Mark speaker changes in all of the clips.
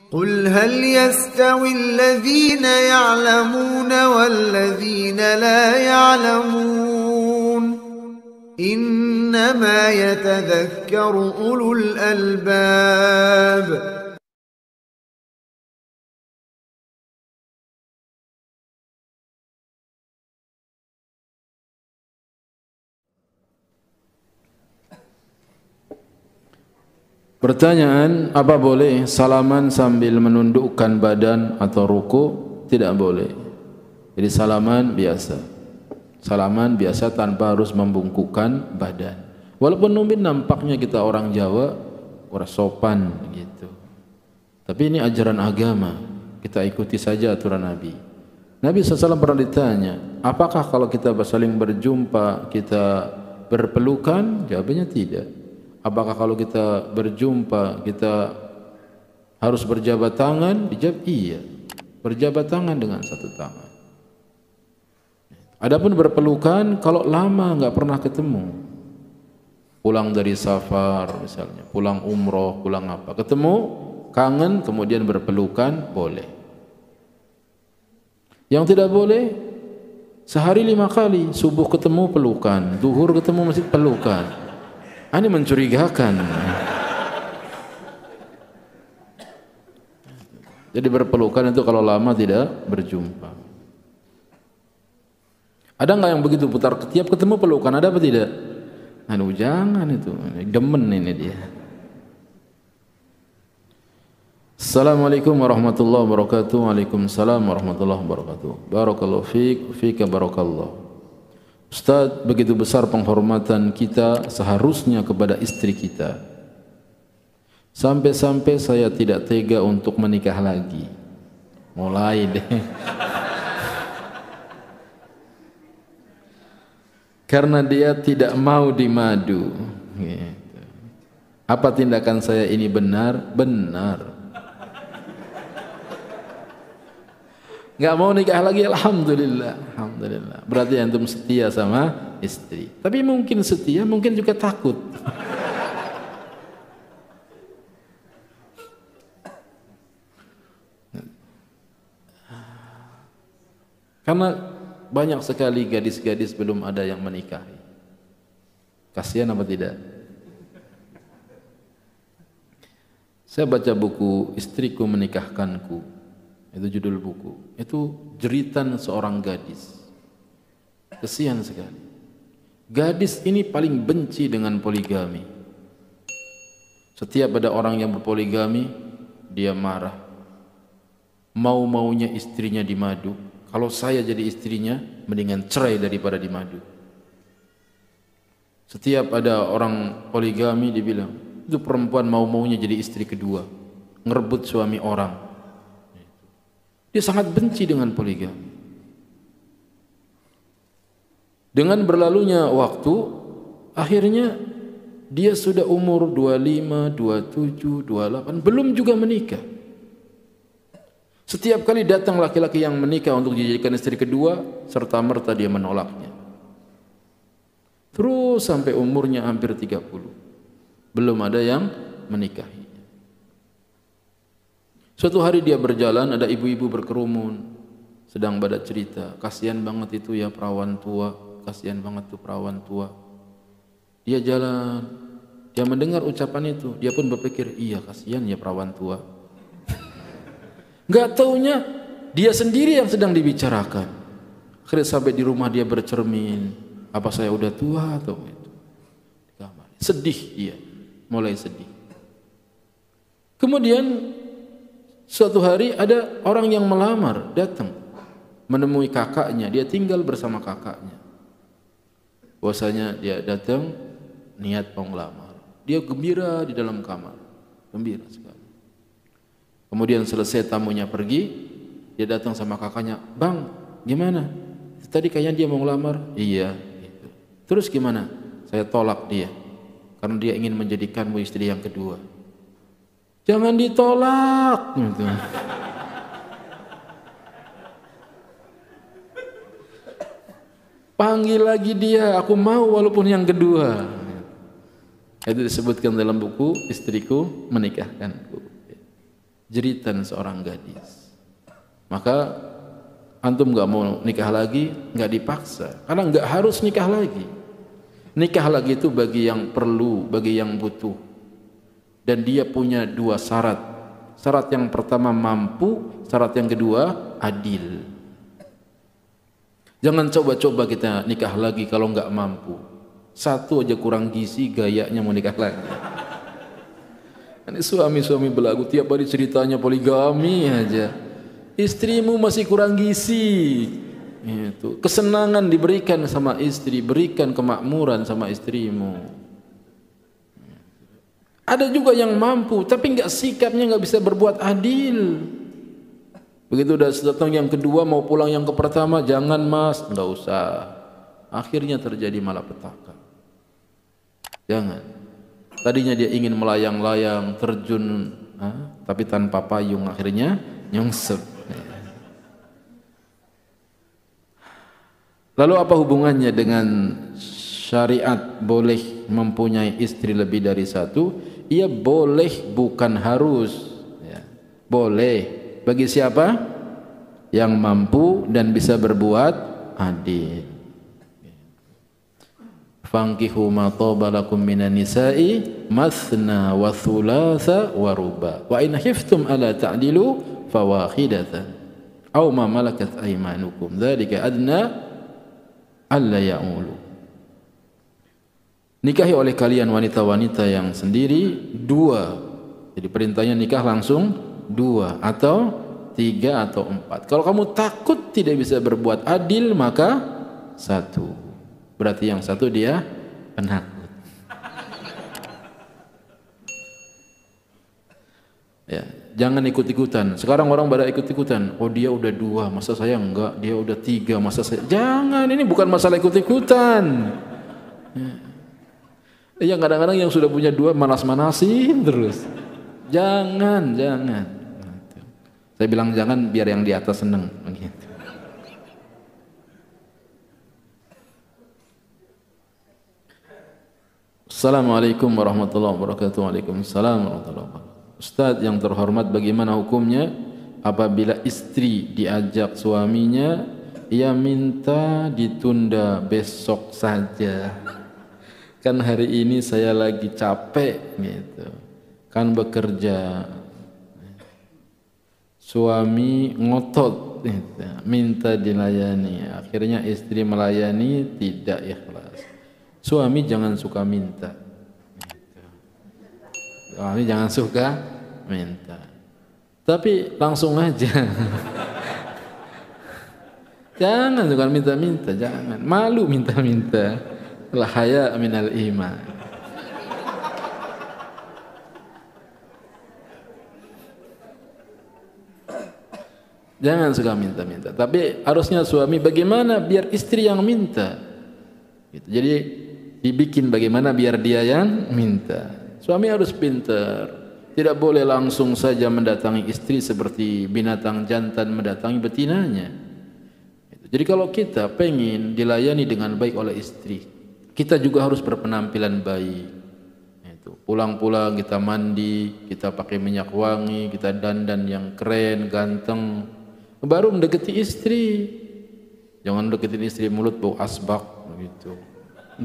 Speaker 1: قل هل يستوي الذين يعلمون والذين لا يعلمون إنما يتذكر أولو الألباب.
Speaker 2: Pertanyaan, apa boleh salaman sambil menundukkan badan atau ruku? Tidak boleh. Jadi salaman biasa tanpa harus membungkukkan badan. Walaupun mungkin nampaknya kita orang Jawa kurang sopan gitu. Tapi ini ajaran agama, kita ikuti saja aturan Nabi. Nabi SAW pernah ditanya, apakah kalau kita saling berjumpa kita berpelukan? Jawabannya tidak. Apakah kalau kita berjumpa kita harus berjabat tangan? Dijawab iya, berjabat tangan dengan satu tangan. Adapun berpelukan kalau lama nggak pernah ketemu, pulang dari safar misalnya, pulang umroh, pulang apa, ketemu, kangen, kemudian berpelukan, boleh. Yang tidak boleh, sehari 5 kali, subuh ketemu pelukan, zuhur ketemu masih pelukan. Ini mencurigakan. Jadi berpelukan itu kalau lama tidak berjumpa. Ada nggak yang begitu putar tiap ketemu pelukan, ada apa tidak? Aduh jangan itu, demen ini dia. Assalamualaikum warahmatullahi wabarakatuh. Waalaikumsalam warahmatullahi wabarakatuh. Barakallahu fika barakallahu. Ustaz, begitu besar penghormatan kita seharusnya kepada istri kita. Sampai-sampai saya tidak tega untuk menikah lagi. Mulai deh. Karena dia tidak mau dimadu. Gitu. Apa tindakan saya ini benar? Benar. Nggak mau nikah lagi, alhamdulillah, alhamdulillah. Berarti antum setia sama istri. Tapi mungkin setia, mungkin juga takut. Karena banyak sekali gadis-gadis belum ada yang menikahi. Kasihan apa tidak? Saya baca buku Istriku Menikahkanku. Itu judul buku. Itu jeritan seorang gadis. Kesian sekali. Gadis ini paling benci dengan poligami. Setiap ada orang yang berpoligami, dia marah. Mau-maunya istrinya dimadu. Kalau saya jadi istrinya, mendingan cerai daripada dimadu. Setiap ada orang poligami, dia bilang, itu perempuan mau-maunya jadi istri kedua. Ngerebut suami orang. Dia sangat benci dengan poligami. Dengan berlalunya waktu, akhirnya dia sudah umur 25, 27, 28, belum juga menikah. Setiap kali datang laki-laki yang menikah untuk dijadikan istri kedua, serta-merta dia menolaknya. Terus sampai umurnya hampir 30. Belum ada yang menikahi. Suatu hari dia berjalan, ada ibu-ibu berkerumun, sedang pada cerita, kasihan banget itu ya perawan tua, kasihan banget tuh perawan tua. Dia jalan, dia mendengar ucapan itu, dia pun berpikir, iya kasihan ya perawan tua. Gak taunya dia sendiri yang sedang dibicarakan. Akhirnya sampai di rumah dia bercermin, apa saya udah tua atau itu? Sedih dia, mulai sedih. Kemudian suatu hari ada orang yang melamar datang menemui kakaknya, dia tinggal bersama kakaknya. Bahwasanya dia datang niat mau melamar. Dia gembira di dalam kamar, gembira sekali. Kemudian selesai tamunya pergi, dia datang sama kakaknya, "Bang, gimana? Tadi kayaknya dia mau melamar." "Iya." Gitu. "Terus gimana?" "Saya tolak dia karena dia ingin menjadikanmu istri yang kedua." "Jangan ditolak." Gitu. "Panggil lagi dia, aku mau walaupun yang kedua." Itu disebutkan dalam buku Istriku Menikahkanku. jeritan seorang gadis. Maka antum nggak mau nikah lagi, nggak dipaksa, karena nggak harus nikah lagi. Nikah lagi itu bagi yang perlu, bagi yang butuh. Dan dia punya dua syarat. Syarat yang pertama mampu, syarat yang kedua adil. Jangan coba-coba kita nikah lagi kalau nggak mampu. Satu aja kurang gizi, gayanya mau nikah lagi. Ini suami-suami belagu tiap hari ceritanya poligami aja. Istrimu masih kurang gizi. Itu kesenangan diberikan sama istri, berikan kemakmuran sama istrimu. Ada juga yang mampu, tapi sikapnya nggak bisa berbuat adil. Begitu udah datang yang kedua mau pulang yang ke pertama, jangan mas, nggak usah. Akhirnya terjadi malapetaka. Jangan. Tadinya dia ingin melayang-layang, terjun, tapi tanpa payung, akhirnya nyungsep. Lalu apa hubungannya dengan syariat boleh mempunyai istri lebih dari satu? Ia boleh, bukan harus. Ya. Boleh. Bagi siapa? Yang mampu dan bisa berbuat adil. Fankihu ma taba lakum minan nisa'i mathna wa thulatha wa ruba. Wa in khiftum ala ta'dilu fawahidatan aw ma malakat aymanukum. Dzalika adna alla ya'ulu. Nikahi oleh kalian wanita-wanita yang sendiri dua. Jadi perintahnya nikah langsung dua atau tiga atau empat. Kalau kamu takut tidak bisa berbuat adil maka satu. Berarti yang satu dia penakut. Ya, jangan ikut-ikutan. Sekarang orang pada ikut-ikutan. Oh dia udah dua, masa saya enggak? Dia udah tiga, masa saya? Jangan, ini bukan masalah ikut-ikutan. Ya, kadang-kadang yang sudah punya dua manas-manasin terus. Jangan. Saya bilang jangan biar yang di atas seneng. Begitu. Assalamualaikum warahmatullahi wabarakatuh. Waalaikumsalam warahmatullahi wabarakatuh. Ustaz yang terhormat, bagaimana hukumnya apabila istri diajak suaminya, ia minta ditunda besok saja. Kan hari ini saya lagi capek gitu. Kan bekerja. Suami ngotot gitu, minta dilayani. Akhirnya istri melayani tidak ikhlas. Suami jangan suka minta. Suami jangan suka minta. Tapi langsung aja. Jangan suka minta-minta, jangan. Malu minta-minta. La haya minal iman. Jangan suka minta-minta. Tapi harusnya suami bagaimana biar istri yang minta. Gitu. Jadi dibikin bagaimana biar dia yang minta. Suami harus pintar. Tidak boleh langsung saja mendatangi istri seperti binatang jantan mendatangi betinanya. Jadi kalau kita pengen dilayani dengan baik oleh istri, kita juga harus berpenampilan baik. Pulang-pulang kita mandi, kita pakai minyak wangi, kita dandan yang keren, ganteng, baru mendekati istri. Jangan deketin istri mulut bau asbak begitu.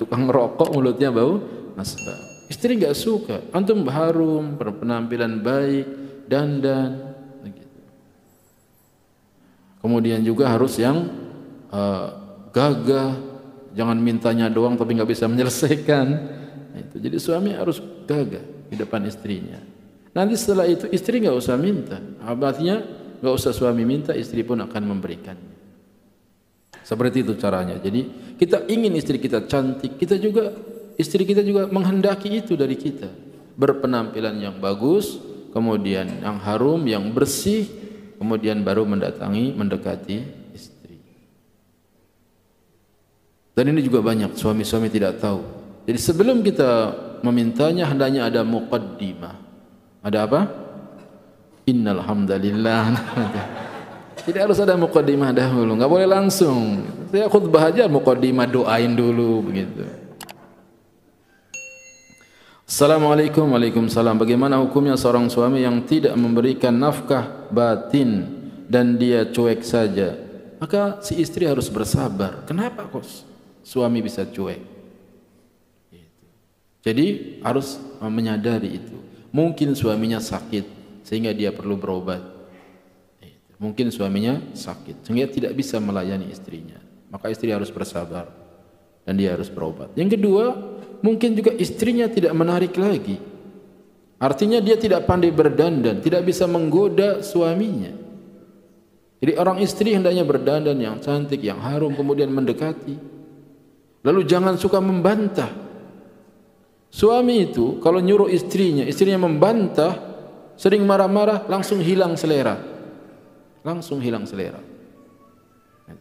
Speaker 2: Tukang rokok mulutnya bau asbak. Istri enggak suka. Antum harum, berpenampilan baik, dandan begitu. Kemudian juga harus yang gagah. Jangan mintanya doang tapi enggak bisa menyelesaikan. Itu. Jadi suami harus gagah di depan istrinya. Nanti setelah itu istri enggak usah minta. Artinya enggak usah suami minta, istri pun akan memberikannya. Seperti itu caranya. Jadi kita ingin istri kita cantik, istri kita juga menghendaki itu dari kita. Berpenampilan yang bagus, kemudian yang harum, yang bersih, kemudian baru mendekati istri. Dan ini juga banyak suami-suami tidak tahu. Jadi sebelum kita memintanya hendaknya ada muqaddimah. Ada apa? Innal hamdalillah. Jadi harus ada muqaddimah dahulu, enggak boleh langsung. Saya khutbah aja muqaddimah doain dulu begitu. Assalamualaikum. Waalaikumsalam. Bagaimana hukumnya seorang suami yang tidak memberikan nafkah batin dan dia cuek saja? Maka si istri harus bersabar. Kenapa kok suami bisa cuek? Jadi harus menyadari itu. Mungkin suaminya sakit sehingga dia perlu berobat. Mungkin suaminya sakit sehingga tidak bisa melayani istrinya. Maka istri harus bersabar dan dia harus berobat. Yang kedua, mungkin juga istrinya tidak menarik lagi. Artinya dia tidak pandai berdandan, tidak bisa menggoda suaminya. Jadi orang istri hendaknya berdandan yang cantik, yang harum, kemudian mendekati. Lalu jangan suka membantah. Suami itu kalau nyuruh istrinya membantah, sering marah-marah, langsung hilang selera. Langsung hilang selera.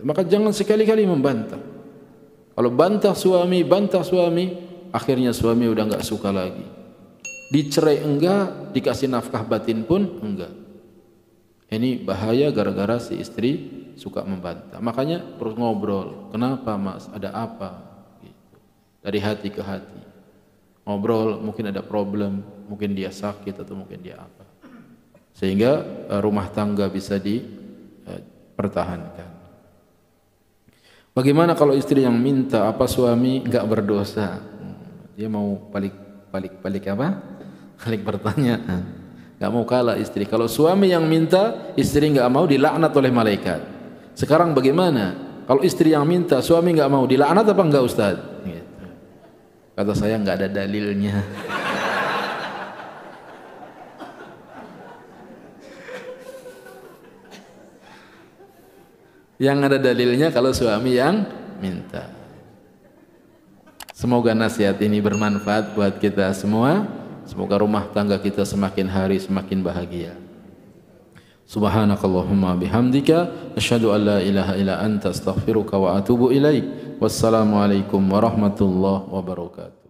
Speaker 2: Maka jangan sekali-kali membantah. Kalau bantah suami, akhirnya suami udah enggak suka lagi. Dicerai enggak, dikasih nafkah batin pun enggak. Ini bahaya gara-gara si istri suka membantah. Makanya perlu ngobrol. Kenapa mas? Ada apa? Gitu. Dari hati ke hati. Ngobrol, mungkin ada problem, mungkin dia sakit atau mungkin dia apa. Sehingga rumah tangga bisa dipertahankan. Bagaimana kalau istri yang minta, apa suami enggak berdosa? Dia mau balik apa? Balik pertanyaan. Enggak mau kalah istri. Kalau suami yang minta, istri enggak mau, dilaknat oleh malaikat. Sekarang bagaimana? Kalau istri yang minta, suami enggak mau, dilaknat apa enggak Ustaz? Gitu. Kata saya enggak ada dalilnya. Yang ada dalilnya kalau suami yang minta. Semoga nasihat ini bermanfaat buat kita semua. Semoga rumah tangga kita semakin hari semakin bahagia. Subhanakallahumma bihamdika asyhadu an la ilaha illa anta astaghfiruka wa atubu ilaik. Wassalamualaikum warahmatullahi wabarakatuh.